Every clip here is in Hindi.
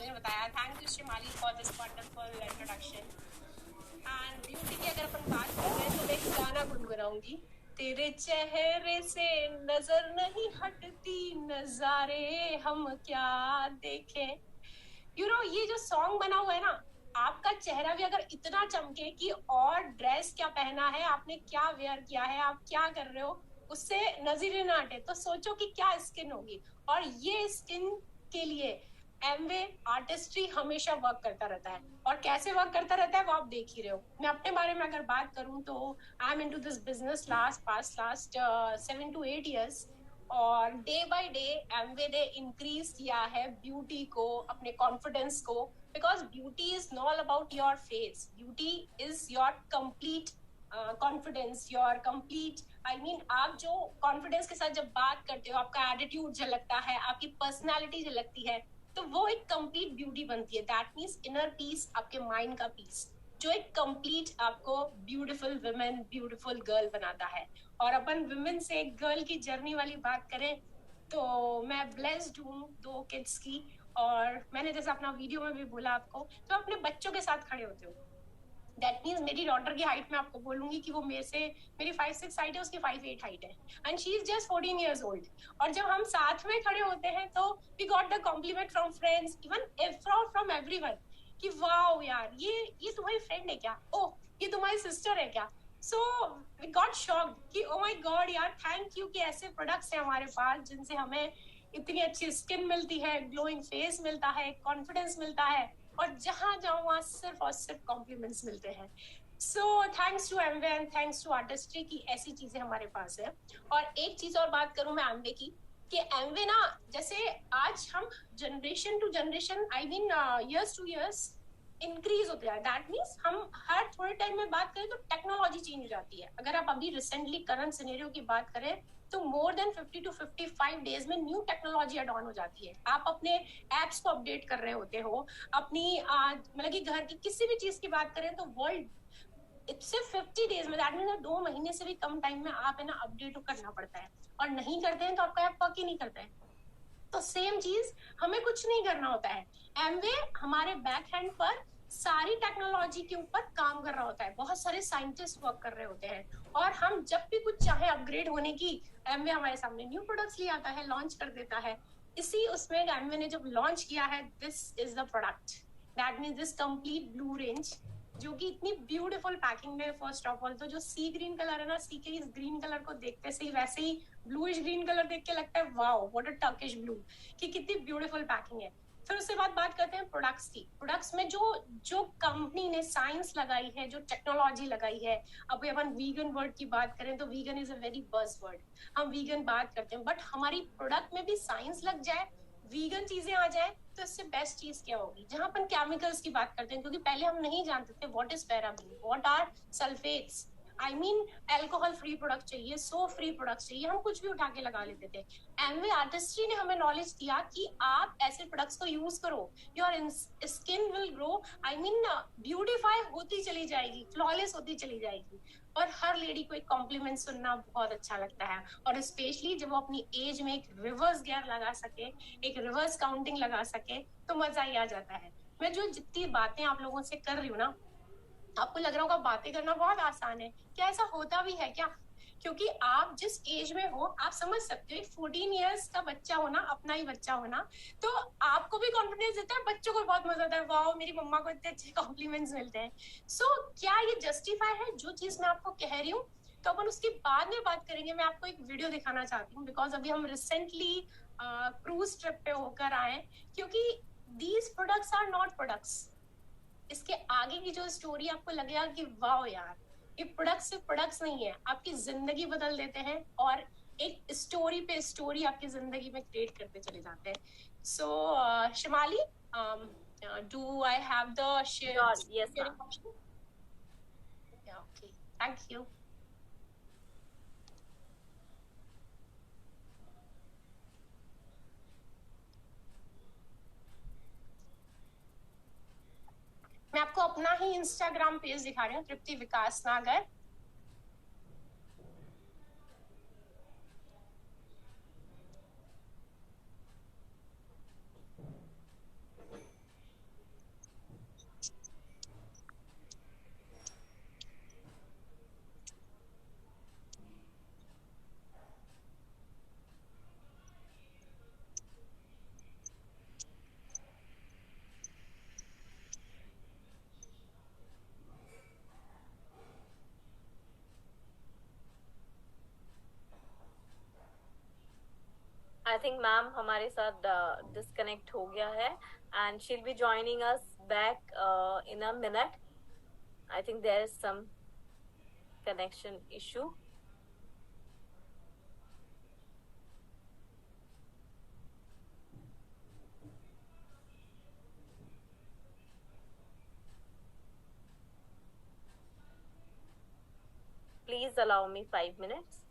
शिमाली ने बताया। Thank you Shimali for this wonderful introduction. And beauty की अगर अपन बात करें तो मैं एक गाना गुनगुनाऊंगी। तेरे चेहरे से नजर नहीं हटती, नजारे हम क्या देखें। ये जो सॉन्ग बना हुआ है ना, आपका चेहरा भी अगर इतना चमके कि और ड्रेस क्या पहना है आपने, क्या वेयर किया है, आप क्या कर रहे हो, उससे नजर ना हटे, तो सोचो कि क्या स्किन होगी। और ये स्किन के लिए एमवे आर्टिस्ट्री हमेशा वर्क करता रहता है। और कैसे वर्क करता रहता है वो आप देख ही रहे हो। मैं अपने बारे में अगर बात करूं तो I am into this business last 7 to 8 years। और डे बाय डे एमवे ने इंक्रीज किया है ब्यूटी को, अपने कॉन्फिडेंस को। Because beauty is not about your face, beauty is your complete confidence, your complete आप जो कॉन्फिडेंस के साथ जब बात करते हो, आपका एटीट्यूड झलकता है, आपकी पर्सनैलिटी झलकती है, तो वो एक कंप्लीट ब्यूटी बनती है। दैट मीन्स इनर पीस, आपके माइंड का पीस, जो एक कंप्लीट आपको ब्यूटीफुल वुमेन, ब्यूटीफुल गर्ल बनाता है। और अपन वुमेन से एक गर्ल की जर्नी वाली बात करें तो मैं ब्लेस्ड हूँ 2 किड्स की। और मैंने जैसे अपना वीडियो में भी बोला आपको, तो अपने बच्चों के साथ खड़े होते हो। दैट मीन्स मेरी डॉटर की हाइट में आपको बोलूंगी कि वो मेरे से, मेरी 5'6" हाइट है, उसकी 5'8" हाइट है, and she is just 14 years old। और जब हम साथ में खड़े होते हैं तो we got the compliment from friends, even from everyone, कि वाओ यार, ये तुम्हारी फ्रेंड है क्या, ओह ये तुम्हारी सिस्टर है क्या। सो वी गॉट शॉक्ड कि ओ माय गॉड यार, थैंक यू कि ऐसे प्रोडक्ट्स हैं हमारे पास जिनसे हमें इतनी अच्छी स्किन मिलती है, ग्लोइंग फेस मिलता है, कॉन्फिडेंस मिलता है, और जहां जाओ वहां सिर्फ और सिर्फ कॉम्प्लीमेंट्स मिलते हैं। So thanks to Amway and thanks to artistry की ऐसी चीजें हमारे पास है। और एक चीज और बात करूं मैं एमवे की, कि एमवे ना, जैसे आज हम generation to generation, years to years increase होते हैं। दैट मीन्स हम हर थोड़े टाइम में बात करें तो टेक्नोलॉजी चेंज हो जाती है। अगर आप अभी रिसेंटली करंट सिनेरियो की बात करें तो मोर देन 50 to 55 डेज में न्यू टेक्नोलॉजी एड ऑन हो जाती है। आप अपने एप्स को अपडेट कर रहे होते हो, अपनी मतलब कि घर की किसी भी चीज की बात करें तो वर्ल्ड सिर्फ 50 डेज में, दैट मीन 2 महीने से भी कम टाइम में आप है ना अपडेट करना पड़ता है। और नहीं करते हैं तो आपका ऐप वर्क ही नहीं करता है। तो सेम चीज, हमें कुछ नहीं करना होता है, एमवे हमारे बैक हैंड पर सारी टेक्नोलॉजी के ऊपर काम कर रहा होता है, बहुत सारे साइंटिस्ट वर्क कर रहे होते हैं। और हम जब भी कुछ चाहे अपग्रेड होने की, एमवे हमारे सामने न्यू प्रोडक्ट्स ले आता है, लॉन्च कर देता है। इसी उसमें एमवे ने जब लॉन्च किया है, this is the product, that means this complete blue range, जो कि इतनी ब्यूटीफुल पैकिंग में। फर्स्ट ऑफ ऑल तो जो सी ग्रीन कलर है ना, सी के इस ग्रीन कलर को देखते से ही वैसे ही ब्लूइश ग्रीन कलर देख के लगता है wow what a Turkish blue, कि कितनी ब्यूटीफुल पैकिंग है। फिर उसके बाद बात करते हैं प्रोडक्ट्स की। प्रोडक्ट्स में जो जो कंपनी ने साइंस लगाई है, जो टेक्नोलॉजी लगाई है, अब अपन वीगन वर्ड की बात करें तो vegan is a very buzz word, हम वीगन बात करते हैं, बट हमारी प्रोडक्ट में भी साइंस लग जाए, वीगन चीजें आ जाए, तो इससे बेस्ट चीज क्या होगी। जहां अपन केमिकल्स की बात करते हैं, क्योंकि पहले हम नहीं जानते थे what is paraben, what are sulphates, alcohol free product चाहिए, सो फ्री प्रोडक्ट चाहिए, हम कुछ भी उठा के लगा लेते थे। एमवे आर्टिस्ट्री ने हमें नॉलेज दिया कि आप ऐसे प्रोडक्ट्स को यूज करो, your skin will grow, beautify होती चली जाएगी, फ्लॉलेस होती चली जाएगी। और हर लेडी को एक कॉम्प्लीमेंट सुनना बहुत अच्छा लगता है, और स्पेशली जब वो अपनी एज में एक रिवर्स गियर लगा सके, एक रिवर्स काउंटिंग लगा सके, तो मजा ही आ जाता है। मैं जो जितनी बातें आप लोगों से कर रही हूँ ना, आपको लग रहा होगा बातें करना बहुत आसान है, क्या ऐसा होता भी है क्या? क्योंकि आप जिस एज में हो आप समझ सकते हो, एक 14 years का बच्चा होना, अपना ही बच्चा होना, तो आपको भी कॉन्फिडेंस देता है, बच्चों को बहुत मजा आता है, वाओ मेरी मम्मा को इतने अच्छे कॉम्प्लीमेंट्स मिलते हैं। सो क्या ये जस्टिफाई है जो चीज मैं आपको कह रही हूँ? तो अपन उसके बाद में बात करेंगे। मैं आपको एक वीडियो दिखाना चाहती हूँ, बिकॉज अभी हम रिसेंटली क्रूज ट्रिप पे होकर आए, क्योंकि these products are not products. इसके आगे की जो स्टोरी आपको लगेगा कि वाओ यार, ये प्रोडक्ट्स सिर्फ प्रोडक्ट्स नहीं है, आपकी जिंदगी बदल देते हैं, और एक स्टोरी पे स्टोरी आपकी जिंदगी में क्रिएट करते चले जाते हैं। So Shimali, do I have the Sure, yes, ma'am. Okay, thank you. मैं आपको अपना ही इंस्टाग्राम पेज दिखा रही हूँ, तृप्ति विकास नागर। आई थिंक मैम हमारे साथ डिस्कनेक्ट हो गया है and she will be joining us back in a minute. I think there is some connection issue. Please allow me 5 minutes.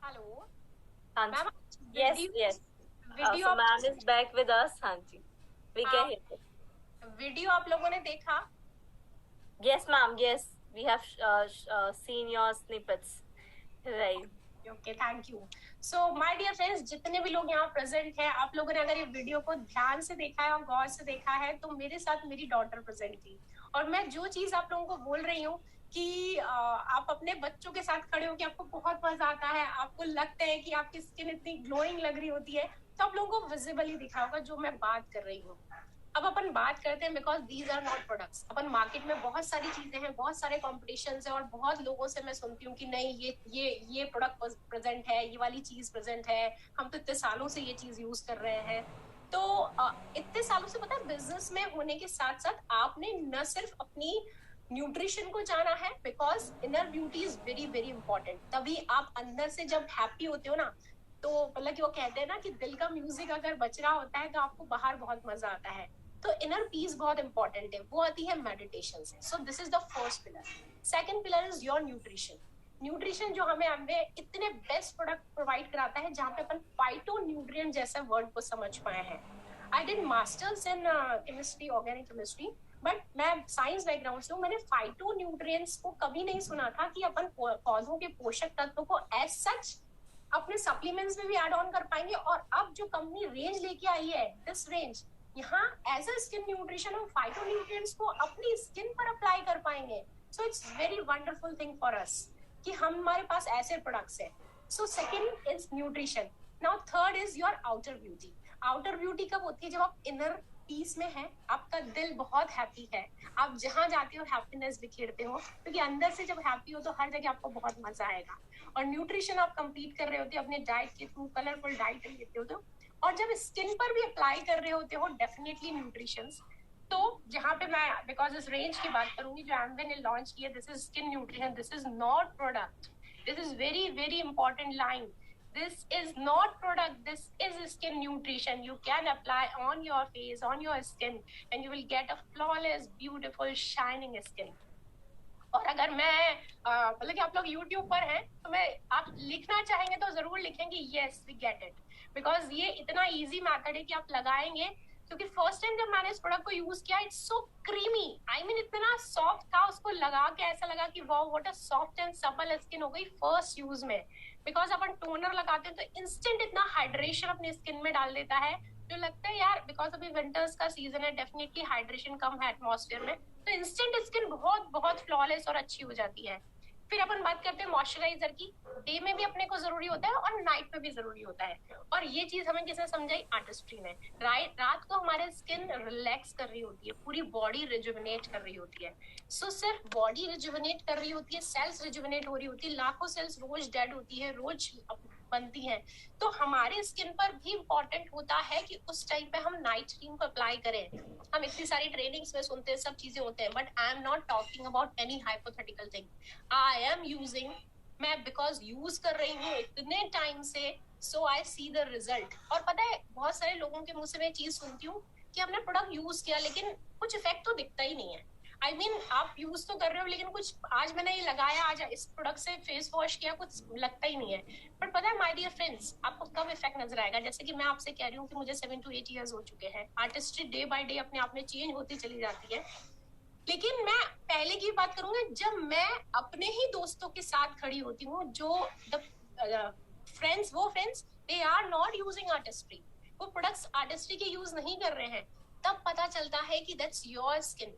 Hello हाँ मैम, जी. Yes, yes. Video So ma'am is back with us. हाँ जी. We can hear you. Video आप लोगों ने देखा? Yes, ma'am. Yes, we have seen your snippets. Right. Okay, thank you. So my dear friends, जितने भी लोग यहाँ प्रेजेंट हैं, आप लोगों ने अगर ये वीडियो को ध्यान से देखा है और गौर से देखा है, तो मेरे साथ मेरी डॉटर प्रेजेंट थी. और मैं जो चीज आप लोगों को बोल रही हूँ कि आप अपने बच्चों के साथ खड़े हो कि आपको बहुत मजा आता है, आपको लगता है कि आपकी स्किन इतनी ग्लोइंग लग रही होती है, तो आप लोगों को विजिबली दिखा होगा जो मैं बात कर रही हूँ. अब अपन बात करते हैं, because these are not products. अपन मार्केट में बहुत सारी चीजें हैं, बहुत सारे कॉम्पिटिशन है, और बहुत लोगों से मैं सुनती हूँ कि नहीं, ये प्रोडक्ट प्रेजेंट है, ये वाली चीज प्रेजेंट है, हम तो इतने सालों से ये चीज यूज कर रहे हैं. तो इतने सालों से पता है, बिजनेस में होने के साथ साथ आपने न सिर्फ अपनी न्यूट्रिशन को जाना है, because inner beauty is very very important. तभी आप अंदर से जब हैप्पी होते हो ना, तो मतलब कि वो कहते हैं ना कि दिल का म्यूजिक अगर बज रहा होता है तो आपको बाहर बहुत मजा आता है. तो इनर पीस बहुत इंपॉर्टेंट है, वो आती है मेडिटेशन से. सो this is the first pillar. Second pillar is your nutrition. Nutrition जो हमें इतने बेस्ट प्रोडक्ट प्रोवाइड कराता है, जहाँ पे अपन फाइटो न्यूट्रिएंट जैसे वर्ड को समझ पाए हैं. I did masters in chemistry, organic chemistry, but मैं साइंस बैकग्राउंड से हूँ. मैंने फाइटो न्यूट्रिएंट्स को कभी नहीं सुना था कि अपन पौधों के पोषक तत्वों को एज सच अपने सप्लीमेंट्स में भी ऐड ऑन कर पाएंगे. और अब जो कंपनी रेंज लेके आई है, दिस रेंज, यहाँ एज अ स्किन न्यूट्रिशन हम फाइटो न्यूट्रिएंट्स को अपनी स्किन पर अप्लाई कर पाएंगे. So it's very wonderful thing for us कि हमारे पास ऐसे प्रोडक्ट्स है. So second is nutrition. Now third is your outer beauty. Outer beauty कब होती है? जब आप इनर पीस में है, आपका दिल बहुत हैप्पी है, आप जहां जाते हो हैप्पीनेस बिखेरते हो, क्योंकि अंदर से जब हैप्पी हो तो हर जगह आपको बहुत मजा आएगा. और न्यूट्रिशन आप कंप्लीट कर रहे होते हो अपने डाइट के थ्रू, कलरफुल डाइट लेते हो तो, और जब स्किन पर भी अप्लाई कर रहे होते हो डेफिनेटली न्यूट्रिशन. तो जहाँ पे मैं बिकॉज इस रेंज की बात करूंगी जो एमवे ने लॉन्च की है, this is skin nutrition, this is not product. This is very very important line. This is not product, this is skin nutrition. You can apply on your face, on your skin, and you will get a flawless, beautiful, shining skin. और अगर मैं मतलब कि आप लोग YouTube पर हैं, तो मैं आप लिखना चाहेंगे तो जरूर लिखेंगे yes we get it, because ये इतना इजी मेथड है कि आप लगाएंगे. क्योंकि फर्स्ट टाइम जब मैंने इस प्रोडक्ट को यूज किया, it's so creamy, I mean इतना सॉफ्ट था, उसको लगा के ऐसा लगा कि wow what a soft and supple skin हो गई फर्स्ट यूज में. बिकॉज अपन टोनर लगाते हैं तो इंस्टेंट इतना हाइड्रेशन अपनी स्किन में डाल देता है, जो लगता है यार, बिकॉज अभी विंटर्स का सीजन है, डेफिनेटली हाइड्रेशन कम है एटमॉस्फेयर में, तो इंस्टेंट स्किन बहुत बहुत फ्लॉलेस और अच्छी हो जाती है. फिर अपन बात करते हैं मॉइस्चराइजर की. डे में भी अपने को जरूरी होता है और नाइट में भी जरूरी होता है. और ये चीज हमें किसने समझाई? आर्टिस्ट्री ने. रात को हमारे स्किन रिलैक्स कर रही होती है, पूरी बॉडी रिजुविनेट कर रही होती है. सो सिर्फ बॉडी रिजुविनेट कर रही होती है, सेल्स रिजुविनेट हो रही होती है, लाखों सेल्स रोज डेड होती है, रोज बनती हैं. तो हमारे स्किन पर भी इम्पोर्टेंट होता है कि उस टाइम पे हम नाइट क्रीम को अप्लाई करें. हम इतनी सारी ट्रेनिंग्स में सुनते हैं, सब चीजें होते हैं, but I am not talking about any hypothetical thing. I am using मैं बिकॉज यूज कर रही हूँ इतने टाइम से, सो आई सी द रिजल्ट। और पता है बहुत सारे लोगों के मुंह से मैं चीज सुनती हूँ कि हमने प्रोडक्ट यूज किया लेकिन कुछ इफेक्ट तो दिखता ही नहीं है। आई मीन आप यूज तो कर रहे हो लेकिन कुछ, आज मैंने ये लगाया, आज इस प्रोडक्ट से फेस वॉश किया, कुछ लगता ही नहीं है। बट पता है माय डियर फ्रेंड्स, आपको कब इफेक्ट नजर आएगा? जैसे कि मैं आपसे कह रही हूँ कि मुझे 7 to 8 ईयर्स हो चुके हैं। आर्टिस्ट्री डे बाय डे अपने आप में चेंज होती चली जाती है। लेकिन मैं पहले की बात करूंगा, जब मैं अपने ही दोस्तों के साथ खड़ी होती हूँ, जो the friends they are not using artistry, वो प्रोडक्ट्स आर्टिस्ट्री के यूज नहीं कर रहे हैं, तब पता चलता है कि दैट्स योर स्किन।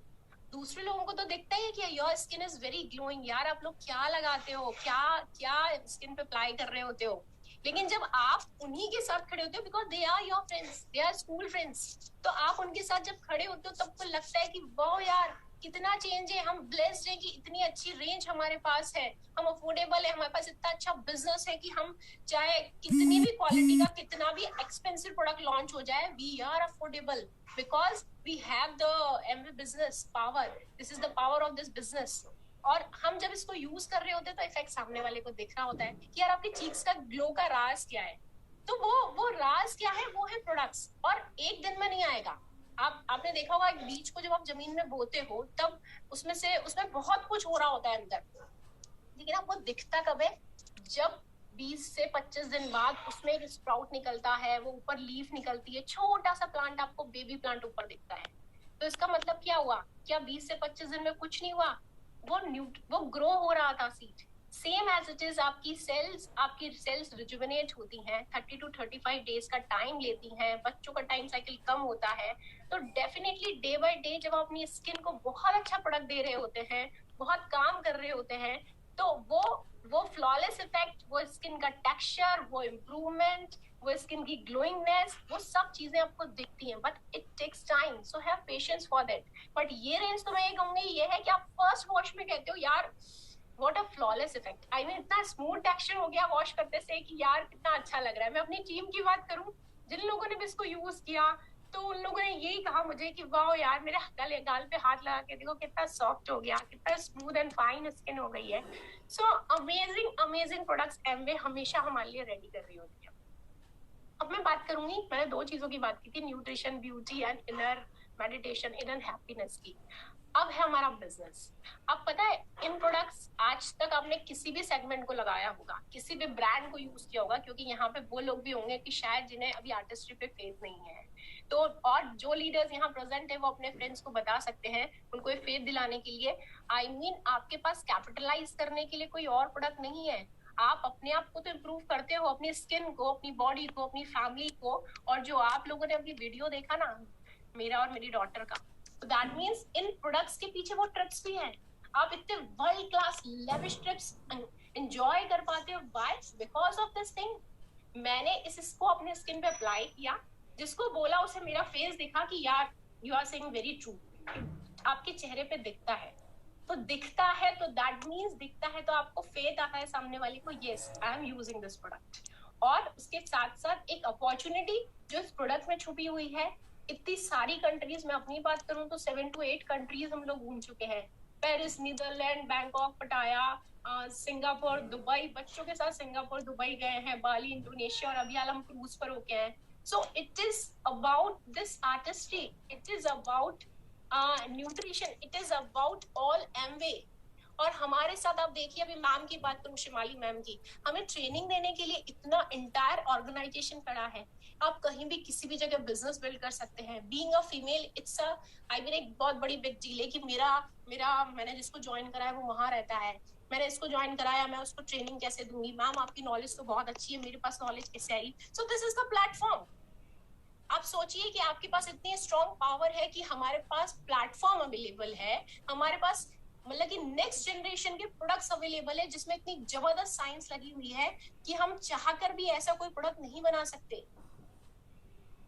दूसरे लोगों को तो दिखता ही है कि your skin is very glowing, यार आप लोग क्या लगाते हो, क्या क्या स्किन पे अप्लाई कर रहे होते हो। लेकिन जब आप उन्हीं के साथ खड़े होते हो, because they are your friends, they are school friends, तो आप उनके साथ जब खड़े होते हो तब तो लगता है कि वाह यार कितना चेंज है, हम ब्लेस्ड हैं कि इतनी अच्छी रेंज हमारे पास है, हम अफोर्डेबल है, हमारे पास इतना अच्छा बिजनेस है कि हम चाहे कितनी भी क्वालिटी का कितना भी एक्सपेंसिव प्रोडक्ट लॉन्च हो जाए, we are affordable because we have the Amway business power, this is the power of this business. और हम जब इसको यूज कर रहे होते हैं तो इफेक्ट सामने वाले को दिख रहा होता है कि यार आपके चीक्स का ग्लो का राज क्या है। तो वो राज क्या है? वो है प्रोडक्ट्स। और एक दिन में नहीं आएगा। आपने देखा होगा एक बीज को जब आप जमीन में बोते हो तब उसमें बहुत कुछ हो रहा होता है अंदर, लेकिन आपको दिखता कब है? जब 20 से 25 दिन बाद उसमें एक स्प्राउट निकलता है, वो ऊपर लीफ निकलती है, छोटा सा प्लांट, आपको बेबी प्लांट ऊपर दिखता है। तो इसका मतलब क्या हुआ? क्या 20 से 25 दिन में कुछ नहीं हुआ? वो ग्रो हो रहा था seed. Same as it is आपकी सेल्स रिजुविनेट होती हैं, 30 to 35 डेज का टाइम लेती हैं, बच्चों का टाइम साइकिल कम होता है। तो डेफिनेटली डे बाय डे जब आप अपनी स्किन को बहुत अच्छा प्रोडक्ट दे रहे होते हैं, बहुत काम कर रहे होते हैं, तो वो फ्लॉलेस इफेक्ट, वो स्किन का टेक्सचर, वो इम्प्रूवमेंट, वो स्किन की ग्लोइंगनेस, वो सब चीजें आपको दिखती हैं। But it takes time, so have patience for that. But ये रेंज तो मैं ये कहूंगी ये है कि आप फर्स्ट वॉश में कहते हो यार what a flawless effect, I mean इतना स्मूथ टेक्सचर हो गया वॉश करते से कि यार कितना अच्छा लग रहा है। मैं अपनी टीम की बात करूं, जिन लोगों ने भी इसको यूज किया तो उन लोगों ने यही कहा मुझे कि वाह यार मेरे गाल पे हाथ लगा के देखो कितना सॉफ्ट हो गया, कितना स्मूथ एंड फाइन स्किन हो गई है। So amazing amazing products Amway हमेशा हमारे लिए रेडी कर रही होती है। अब मैं बात करूंगी, मैंने 2 चीजों की बात की थी, nutrition, beauty and inner meditation, inner happiness की। अब है हमारा बिजनेस। अब पता है इन प्रोडक्ट्स आज तक आपने किसी भी सेगमेंट को लगाया होगा, किसी भी ब्रांड को यूज किया होगा, क्योंकि यहाँ पे वो लोग भी होंगे कि शायद जिन्हें अभी आर्टिस्ट्री पे फेथ नहीं है। तो और जो लीडर्स यहाँ प्रेजेंट है वो अपने फ्रेंड्स को बता सकते हैं उनको ये फेथ दिलाने के लिए। आई मीन आपके पास कैपिटलाइज करने के लिए कोई और प्रोडक्ट नहीं है। आप अपने आप को तो इम्प्रूव करते हो, अपनी स्किन को, अपनी बॉडी को, अपनी फैमिली को। और जो आप लोगों ने अपनी वीडियो देखा ना मेरा और मेरी डॉटर का, तो दैट मीन्स इन प्रोडक्ट्स के पीछे वो ट्रिक्स भी हैं। आप इतने world class lavish trips enjoy कर पाते हो, why? Because of this thing. मैंने इसको अपने स्किन पे अप्लाई किया, जिसको बोला उसे मेरा फेस दिखा कि यार you are saying very true, आपके चेहरे पे दिखता है। तो दिखता है तो दैट मीन्स दिखता है तो आपको फेथ आता है सामने वाले को, yes I am using this product. और उसके साथ साथ एक अपॉर्चुनिटी जो इस प्रोडक्ट में छुपी हुई है। इतनी सारी कंट्रीज, मैं अपनी बात करूं तो 7 to 8 कंट्रीज हम लोग घूम चुके हैं। पेरिस, नीदरलैंड, बैंकॉक, पटाया, सिंगापुर, दुबई, बच्चों के साथ सिंगापुर, दुबई गए हैं, बाली, इंडोनेशिया, और अभी हम क्रूज पर होके हैं। So it is about this artistry, it is about nutrition, it is about all Amway. और हमारे साथ आप देखिए, अभी मैम की बात करूं, शिमाली मैम की, हमें ट्रेनिंग देने के लिए इतना इंटायर ऑर्गेनाइजेशन खड़ा है। आप कहीं भी किसी भी जगह बिजनेस बिल्ड कर सकते हैं। Being a female it's a, I mean एक बहुत बड़ी बिग डील है कि मैंने जिसको ज्वाइन करा है वो वहां रहता है, मैंने इसको ज्वाइन कराया, मैं उसको ट्रेनिंग कैसे दूंगी? मैम आपकी नॉलेज तो बहुत अच्छी है, मेरे पास नॉलेज कैसे आई? So this is the platform. आप सोचिए कि आपके पास इतनी स्ट्रॉन्ग पावर है कि हमारे पास प्लेटफॉर्म अवेलेबल है, हमारे पास मतलब कि नेक्स्ट जनरेशन के प्रोडक्ट्स अवेलेबल है, जिसमें इतनी जबरदस्त साइंस लगी हुई है कि हम चाहकर भी ऐसा कोई प्रोडक्ट नहीं बना सकते।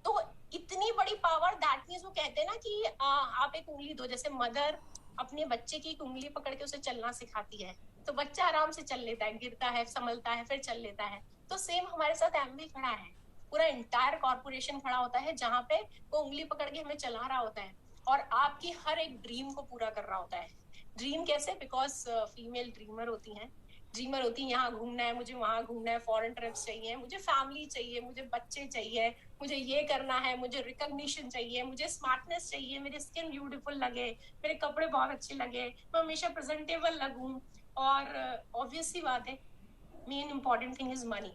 तो इतनी बड़ी पावर, दैट मींस वो कहते हैं ना कि आप एक उंगली दो, जैसे मदर अपने बच्चे की एक उंगली पकड़ के उसे चलना सिखाती है तो बच्चा आराम से चल लेता है, गिरता है, संभलता है, फिर चल लेता है। तो सेम हमारे साथ एमवे खड़ा है, पूरा इंटायर कॉर्पोरेशन खड़ा होता है जहाँ पे वो उंगली पकड़ के हमें चला रहा होता है और आपकी हर एक ड्रीम को पूरा कर रहा होता है। ड्रीम कैसे? बिकॉज फीमेल ड्रीमर होती हैं, ड्रीमर होती है, यहाँ घूमना है मुझे, वहां घूमना है, फॉरेन ट्रिप्स चाहिए, मुझे फैमिली चाहिए, मुझे बच्चे चाहिए, मुझे ये करना है, मुझे रिकॉग्निशन चाहिए, मुझे स्मार्टनेस चाहिए, मेरी स्किन ब्यूटीफुल लगे, मेरे कपड़े बहुत अच्छे लगे, मैं हमेशा प्रेजेंटेबल लगूं। और ऑब्वियस सी बात है, main important thing is money,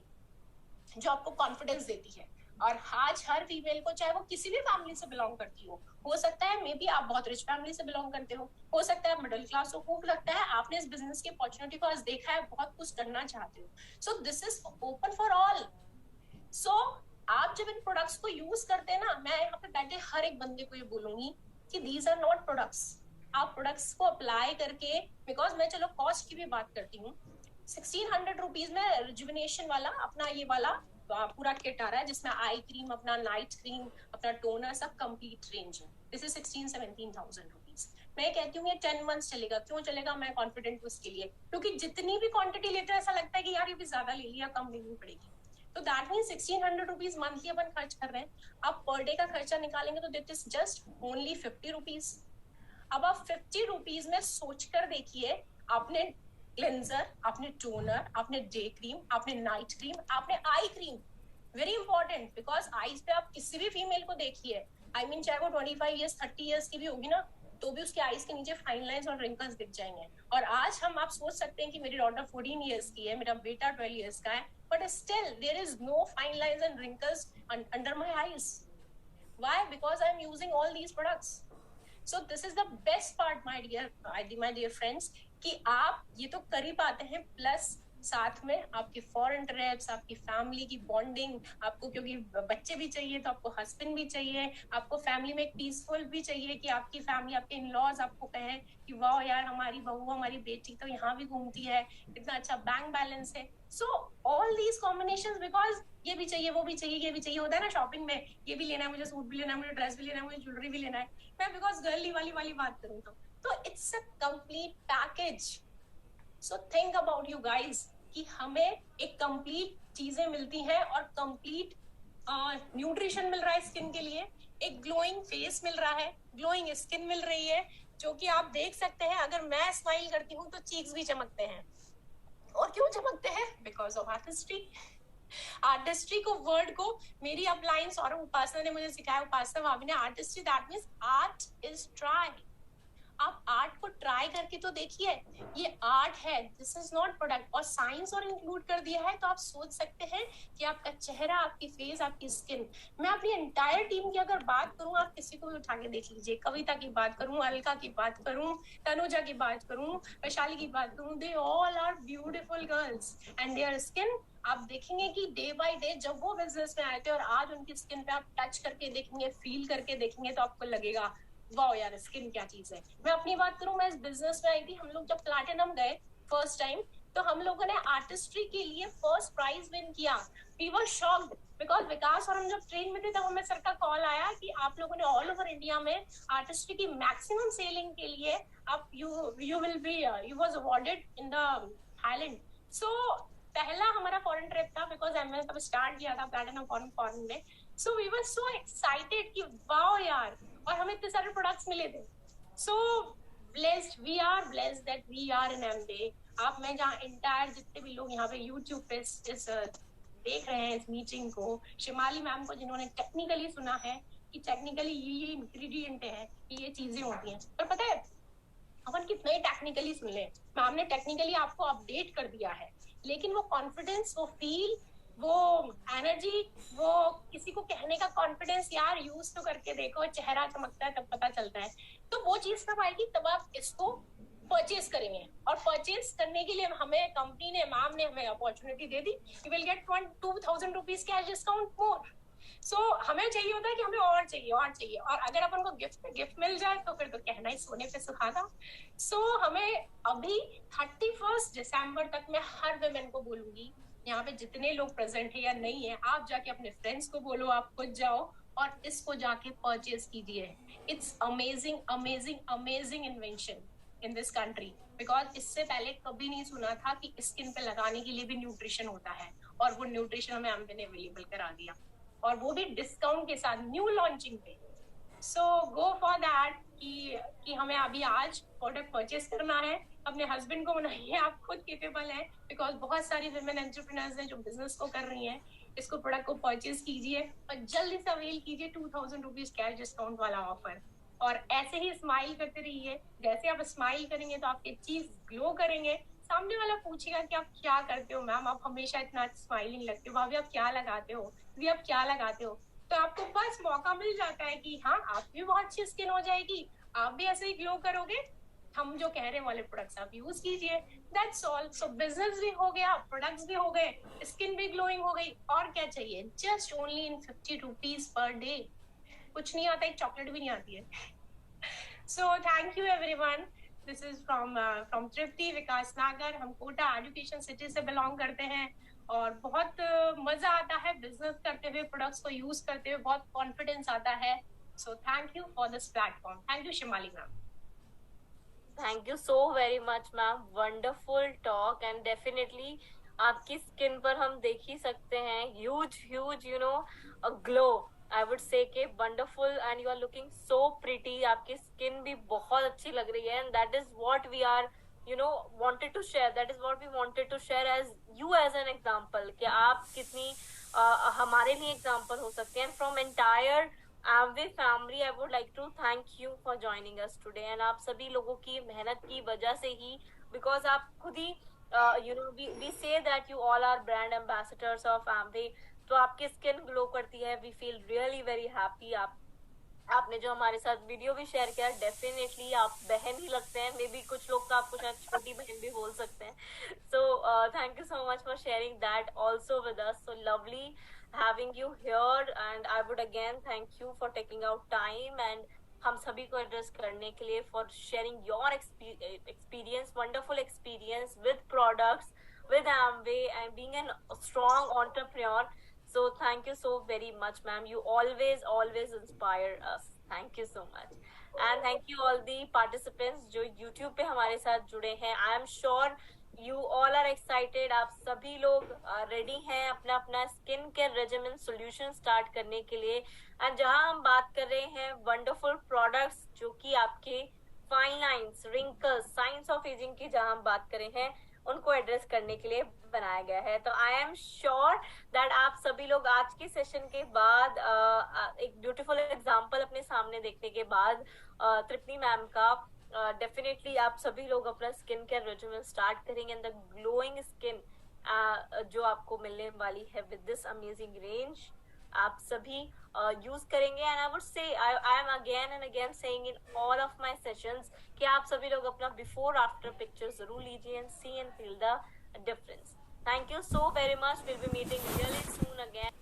जो आपको कॉन्फिडेंस देती है। और आज हर फीमेल को, चाहे वो किसी भी फैमिली से बिलोंग करती हो सकता है मे बी आप बहुत रिच फैमिली से बिलोंग करते हो सकता है आप मिडिल क्लास हो सकता है आपने इस बिजनेस की अपॉर्चुनिटी को आज देखा है, बहुत कुछ करना चाहते हो। So this is open for all. So आप जब इन प्रोडक्ट्स को यूज करते हैं ना, मैं यहाँ पे बैठे हर एक बंदे को ये बोलूंगी कि दीज आर नॉट प्रोडक्ट्स। आप प्रोडक्ट्स को अप्लाई करके, बिकॉज मैं चलो कॉस्ट की भी बात करती हूँ, 1600 रुपीज में रिजुविनेशन वाला अपना ये वाला पूरा किट आ रहा है, जिसमें आई क्रीम, अपना नाइट क्रीम, अपना टोनर, सब कंप्लीट रेंज है। This is 16-17,000 rupees. मैं कहती हूँ ये 10 मंथ्स चलेगा। क्यों चलेगा? मैं कॉन्फिडेंट हूँ इसके लिए, क्योंकि जितनी भी क्वांटिटी लेते हैं ऐसा लगता है कि यार ये भी ज्यादा ले लिया, कम लेनी पड़ेगी। तो दैट मीन 1600 रुपीज मंथली अपन खर्च कर रहे हैं। आप पर डे का खर्चा निकालेंगे तो that is just only 50 rupees. अब आप 50 रुपीज में सोच कर देखिए, आपने क्लेंजर, आपने टोनर, आपने डे क्रीम, आपने नाइट क्रीम, आपने eye cream. Very important, because eyes पे आप किसी भी फीमेल को देखिए, आई मीन चाहे वो 25 ईयर्स 30 ईयर्स की भी होगी ना, तो भी उसके आईज के नीचे फाइन लाइंस और रिंकल्स दिख जाएंगे। और आज आप सोच सकते हैं कि मेरी डॉटर 14 ईयर्स की है, मेरा बेटा 12 ईयर्स का है, but still there is no fine lines and wrinkles under my eyes. Why? Because I am using all these products. So this is the best part my dear friends, कि आप ये तो कर ही पाते हैं, प्लस साथ में आपके फॉरेन ट्रिप्स, आपकी फैमिली की बॉन्डिंग, आपको क्योंकि बच्चे भी चाहिए तो आपको हस्बैंड भी चाहिए, आपको फैमिली में एक पीसफुल भी चाहिए कि आपकी फैमिली, आपके इन-लॉज आपको कहें कि वाह यार हमारी बहू, हमारी बेटी तो यहाँ भी घूमती है, इतना अच्छा बैंक बैलेंस है। So all these combinations, because ये भी चाहिए, वो भी चाहिए, ये भी चाहिए, होता है ना शॉपिंग में, ये भी लेना है मुझे, सूट भी लेना है मुझे, ड्रेस भी लेना है मुझे, ज्वेलरी भी लेना है। मैं बिकॉज गर्ली वाली बात करूँ तो it's a complete package. So think about you guys कि हमें एक कंप्लीट चीजें मिलती हैं और कंप्लीट न्यूट्रिशन मिल रहा है स्किन के लिए, एक ग्लोइंग फेस मिल रहा है, ग्लोइंग स्किन मिल रही है, जो कि आप देख सकते हैं अगर मैं स्माइल करती हूँ तो चीक्स भी चमकते हैं। और क्यों चमकते हैं? Because of artistry. आर्टिस्ट्री को, वर्ड को मेरी अपलाइंस और उपासना ने मुझे सिखाया, उपासना भाभी ने, artistry that means art is try. आप आर्ट को ट्राई करके तो देखिए, ये आर्ट है, दिस इज नॉट प्रोडक्ट। और साइंस और इंक्लूड कर दिया है तो आप सोच सकते हैं कि आपका चेहरा, आपकी फेस, आपकी स्किन, मैं अपनी एंटायर टीम की अगर बात करूं, आप किसी को भी उठा के देख लीजिए, कविता की बात करूं, अलका की बात करूं, तनुजा की बात करूं, वैशाली की बात करूं, they all are beautiful girls and their skin, आप देखेंगे कि डे बाय डे जब वो बिजनेस में आए थे और आज उनकी स्किन पे आप टच करके देखेंगे, फील करके देखेंगे, तो आपको लगेगा वाओ यार स्किन क्या चीज है। मैं अपनी बात करूं, मैं इस बिजनेस में आई थी, हम लोग जब प्लैटिनम गए फर्स्ट टाइम, तो हम लोगों ने आर्टिस्ट्री के लिए फर्स्ट प्राइज विन किया। वी वर शॉक्ड, बिकॉज विकास और हम जब ट्रेन में थे तब हमें सर का कॉल आया कि आप लोगों ने ऑल ओवर इंडिया में आर्टिस्ट्री की मैक्सिमम सेलिंग के लिए आप you will be you was awarded in the Thailand. So पहला हमारा फॉरेन ट्रिप था, बिकॉज हमने तब स्टार्ट किया था प्लैटिनम फॉरेन में। So we were so excited कि वाओ यार, और हमें इतने सारे प्रोडक्ट्स मिले थे। So blessed, we are blessed that we are in एमडे। आप, मैं जहाँ इंटायर जितने भी लोग यहाँ पे यूट्यूब पे इस देख रहे हैं इस मीटिंग को, शिमाली मैम को जिन्होंने टेक्निकली सुना है कि टेक्निकली ये इंग्रेडिएंट है, ये चीजें होती हैं, पर पता है अपन कितना ही टेक्निकली सुन ले, मैम ने टेक्निकली आपको अपडेट कर दिया है, लेकिन वो कॉन्फिडेंस, वो फील, वो एनर्जी, वो किसी को कहने का कॉन्फिडेंस, यार यूज तो करके देखो, चेहरा चमकता है तब पता चलता है। तो वो चीज कब आएगी? तब आप इसको परचेज करेंगे, और परचेज करने के लिए हमें कंपनी ने, मैम ने हमें अपॉर्चुनिटी दे दी, you will get 2,000 rupees cash discount more. So हमें चाहिए होता है कि हमें और चाहिए और चाहिए, और अगर अपन को गिफ्ट मिल जाए तो फिर तो कहना ही सोने पे सुहागा। सो हमें अभी 31 दिसंबर तक मैं हर वुमेन को बोलूंगी, यहाँ पे जितने लोग प्रेजेंट है या नहीं है, आप जाके अपने फ्रेंड्स को बोलो, आप खुद जाओ और इसको जाके परचेज कीजिए। It's amazing amazing amazing invention in this country, because इससे पहले कभी नहीं सुना था कि स्किन पे लगाने के लिए भी न्यूट्रिशन होता है, और वो न्यूट्रिशन हमें हमने अवेलेबल करा दिया, और वो भी डिस्काउंट के साथ, न्यू लॉन्चिंग पे। सो गो फॉर दैट कि हमें अभी आज प्रोडक्ट परचेज करना है, अपने हस्बैंड को मनाइए, आप खुद केपेबल हैं, बिकॉज बहुत सारी विमेन एंटरप्रेन्योर्स हैं जो बिजनेस को कर रही हैं। इसको प्रोडक्ट को परचेज कीजिए और जल्दी से अवेल कीजिए 2000 रुपीज कैश डिस्काउंट वाला ऑफर। और ऐसे ही स्माइल करते रहिए, जैसे आप स्माइल करेंगे तो आपके चीज ग्लो करेंगे। सामने वाला पूछेगा कि आप क्या करते हो मैम, आप हमेशा इतना स्माइलिंग लगते हो, भाभी आप क्या लगाते हो, दीदी आप क्या लगाते हो। तो आपको बस मौका मिल जाता है कि हाँ आपकी भी बहुत अच्छी स्किन हो जाएगी, आप भी ऐसे ही ग्लो करोगे, हम जो कह रहे हैं वाले प्रोडक्ट्स आप यूज कीजिए। That's all. सो बिजनेस भी हो गया, प्रोडक्ट्स भी हो गए, स्किन भी ग्लोइंग हो गई, और क्या चाहिए। Just only in 50 rupees per day. कुछ नहीं आता, एक चॉकलेट भी नहीं आती है। So thank you everyone. This is from Tripti Vikas Nagar. हम कोटा एजुकेशन सिटी से बिलोंग करते हैं और बहुत मजा आता है बिजनेस करते हुए, प्रोडक्ट्स को यूज करते हुए बहुत कॉन्फिडेंस आता है। So thank you for this platform. Thank you Shimali ma'am. Thank you so very much ma'am, wonderful talk. And definitely आपकी स्किन पर हम देख ही सकते हैं huge huge a glow, I would say के wonderful, and you are looking so pretty. आपकी स्किन भी बहुत अच्छी लग रही है, and that is what we are wanted to share, that is what we wanted to share as you as an example कि आप कितनी हमारे लिए एग्जाम्पल हो सकते हैं। From entire Amway family, I would like to thank you for joining us today. And आप सभी लोगों की मेहनत की वजह से ही, because आप खुद ही we say that you all are brand ambassadors of Amway, तो आपकी स्किन ग्लो करती है, we feel really very happy। आपने जो हमारे साथ वीडियो भी शेयर किया, डेफिनेटली आप बहन ही लगते हैं, मे बी कुछ लोग तो आपको शायद छोटी बहन भी बोल सकते हैं। सो thank you so much for sharing that also with us. So lovely having you here, and I would again thank you for taking out time and हम सभी को एड्रेस करने के लिए, for sharing your experience, wonderful experience with products, with Amway, and being a strong entrepreneur. So thank you so very much, ma'am. You always inspire us. Thank you so much. And thank you all the participants जो YouTube पे हमारे साथ जुड़े हैं। I am sure you all are excited। आप सभी लोग रेडी हैं अपना अपना skin care regimen solution start करने के लिए। एंड जहां हम बात कर रहे हैं वंडरफुल प्रोडक्ट्स जो कि आपके fine lines, wrinkles, science of ageing की जहां हम बात कर रहे हैं, उनको एड्रेस करने के लिए बनाया गया है। तो आई एम श्योर दैट आप सभी लोग आज के सेशन के बाद एक ब्यूटीफुल एग्जांपल अपने सामने देखने के बाद तृप्ति मैम का, डेफिनेटली आप सभी लोग अपना स्किन केयर रेजिमेन स्टार्ट करेंगे, एंड द ग्लोइंग स्किन जो आपको मिलने वाली है विद दिस अमेजिंग रेंज, आप सभी यूज करेंगे। एंड आई वुड से I am again and again saying in all of my sessions कि आप सभी लोग अपना बिफोर आफ्टर पिक्चर जरूर लीजिए and see and feel the difference. Thank you so very much. We'll be meeting really soon again.